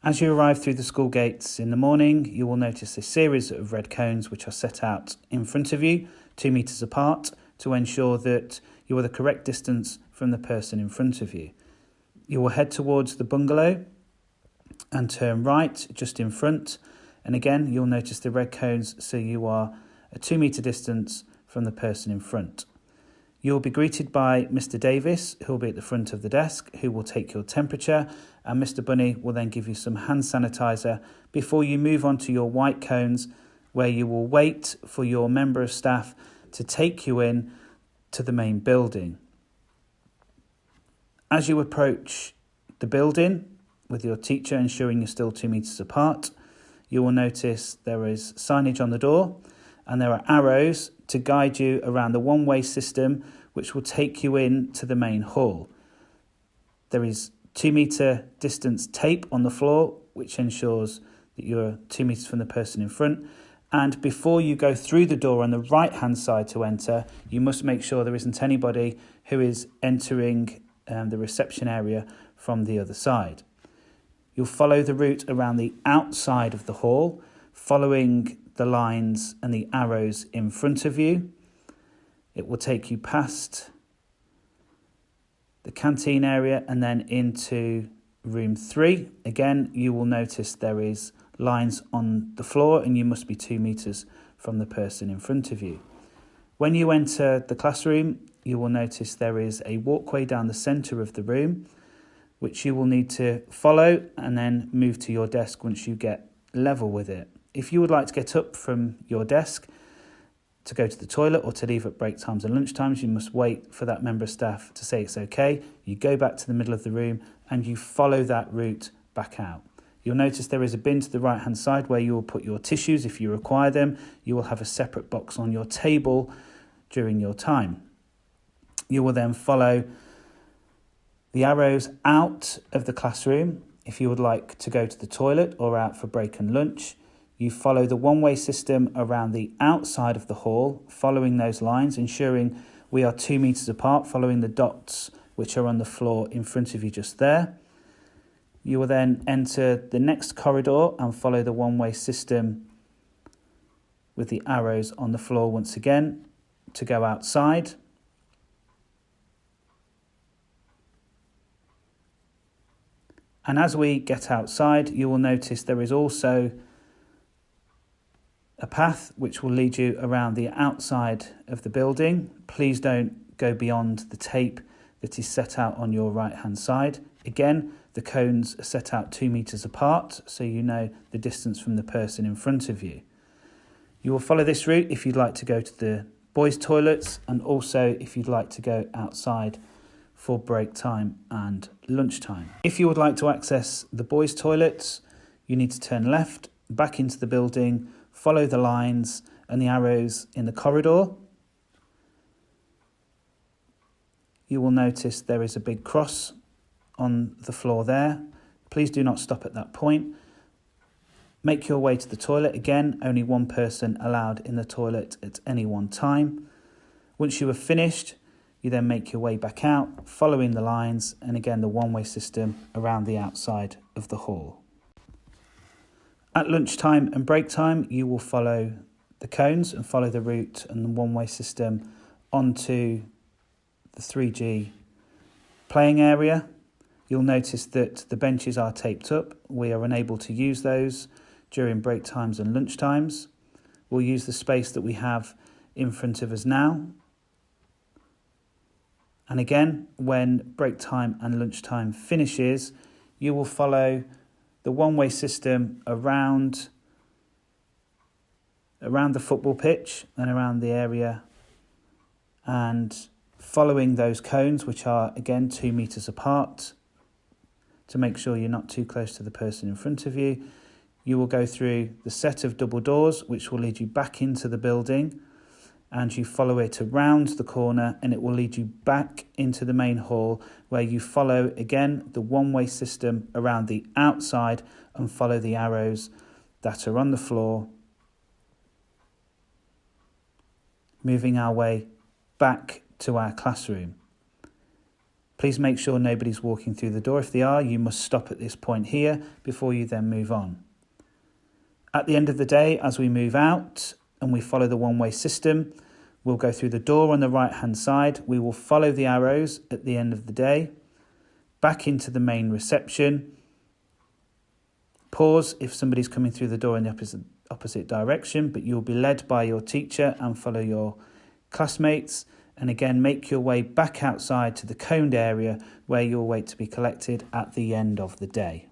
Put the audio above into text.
As you arrive through the school gates in the morning, you will notice a series of red cones which are set out in front of you, 2 metres apart, to ensure that you are the correct distance from the person in front of you. You will head towards the bungalow and turn right just in front, and again you'll notice the red cones, so you are a 2 metre distance from the person in front. You'll be greeted by Mr. Davis, who will be at the front of the desk, who will take your temperature, and Mr. Bunny will then give you some hand sanitizer before you move on to your white cones, where you will wait for your member of staff to take you in to the main building. As you approach the building with your teacher ensuring you're still 2 metres apart, you will notice there is signage on the door and there are arrows to guide you around the one-way system which will take you in to the main hall. There is 2 metre distance tape on the floor which ensures that you're 2 metres from the person in front, and before you go through the door on the right hand side to enter, you must make sure there isn't anybody who is entering the reception area from the other side. You'll follow the route around the outside of the hall, following the lines and the arrows in front of you. It will take you past the canteen area and then into room 3. Again, you will notice there is lines on the floor and you must be 2 metres from the person in front of you. When you enter the classroom, you will notice there is a walkway down the centre of the room, which you will need to follow and then move to your desk once you get level with it. If you would like to get up from your desk to go to the toilet or to leave at break times and lunch times, you must wait for that member of staff to say it's okay. You go back to the middle of the room and you follow that route back out. You'll notice there is a bin to the right hand side where you will put your tissues if you require them. You will have a separate box on your table during your time. You will then follow the arrows out of the classroom if you would like to go to the toilet or out for break and lunch. You follow the one-way system around the outside of the hall, following those lines, ensuring we are 2 metres apart, following the dots which are on the floor in front of you just there. You will then enter the next corridor and follow the one-way system with the arrows on the floor once again to go outside. And as we get outside, you will notice there is also a path which will lead you around the outside of the building. Please don't go beyond the tape that is set out on your right hand side. Again, the cones are set out 2 metres apart, so you know the distance from the person in front of you. You will follow this route if you'd like to go to the boys' toilets, and also if you'd like to go outside for break time and lunchtime. If you would like to access the boys' toilets, you need to turn left, back into the building, follow the lines and the arrows in the corridor. You will notice there is a big cross on the floor there. Please do not stop at that point. Make your way to the toilet. Again, only one person allowed in the toilet at any one time. Once you have finished, you then make your way back out, following the lines and again the one-way system around the outside of the hall. At lunchtime and break time, you will follow the cones and follow the route and the one-way system onto the 3G playing area. You'll notice that the benches are taped up. We are unable to use those during break times and lunch times. We'll use the space that we have in front of us now. And again, when break time and lunchtime finishes, you will follow the one-way system around the football pitch and around the area, and following those cones, which are again 2 metres apart, to make sure you're not too close to the person in front of you. You will go through the set of double doors, which will lead you back into the building, and you follow it around the corner and it will lead you back into the main hall, where you follow again the one-way system around the outside and follow the arrows that are on the floor, moving our way back to our classroom. Please make sure nobody's walking through the door. If they are, you must stop at this point here before you then move on. At the end of the day, as we move out and we follow the one-way system, we'll go through the door on the right-hand side. We will follow the arrows at the end of the day, back into the main reception. Pause if somebody's coming through the door in the opposite direction, but you'll be led by your teacher and follow your classmates. And again, make your way back outside to the coned area where you'll wait to be collected at the end of the day.